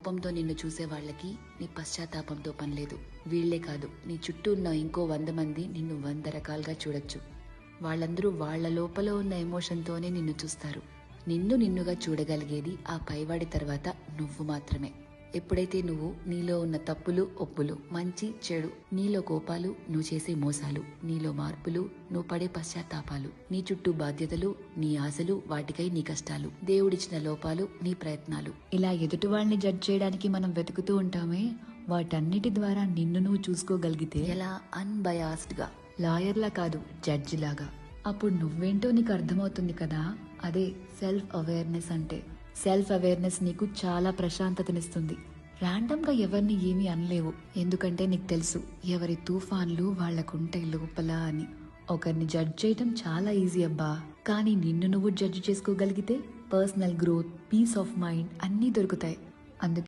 కోపంతో నిన్ను చూసే వాళ్ళకి నీ పశ్చాత్తాపంతో పనిలేదు. వీళ్లే కాదు, నీ చుట్టూ ఉన్న ఇంకో 100 మంది నిన్ను 100 రకాలుగా చూడొచ్చు. వాళ్ళందరూ వాళ్ళ లోపల ఉన్న ఎమోషన్తోనే నిన్ను చూస్తారు. నిన్ను నిన్నుగా చూడగలిగేది ఆ పైవాడి తర్వాత నువ్వు మాత్రమే. ఎప్పుడైతే నువ్వు నీలో ఉన్న తప్పులు ఒప్పులు, మంచి చెడు, నీలో కోపాలు, నువ్వు చేసే మోసాలు, నీలో మార్పులు, నువ్వు పడే పశ్చాత్తాపాలు, నీ చుట్టూ బాధ్యతలు, నీ ఆశలు, వాటికై నీ కష్టాలు, దేవుడిచ్చిన లోపాలు, నీ ప్రయత్నాలు, ఇలా ఎదుటి వాళ్ళని జడ్జ్ చేయడానికి మనం వెతుకుతూ ఉంటామే, వాటన్నిటి ద్వారా నిన్ను నువ్వు చూసుకోగలిగితే ఎలా అన్బయాస్డ్ గా, లాయర్లా కాదు జడ్జి లాగా, అప్పుడు నువ్వేంటో నీకు అర్థమవుతుంది కదా. అదే సెల్ఫ్ అవేర్నెస్ అంటే. సెల్ఫ్ అవేర్నెస్ నీకు చాలా ప్రశాంతతనిస్తుంది. ర్యాండమ్ గా ఎవరిని ఏమీ అనలేవు, ఎందుకంటే నీకు తెలుసు ఎవరి తుఫాన్లు వాళ్లకుంటాయి లోపల అని. ఒకరిని జడ్జ్ చేయటం చాలా ఈజీ అబ్బా, కానీ నిన్ను నువ్వు జడ్జ్ చేసుకోగలిగితే personal growth, peace of mind అన్నీ దొరుకుతాయి. అందుకే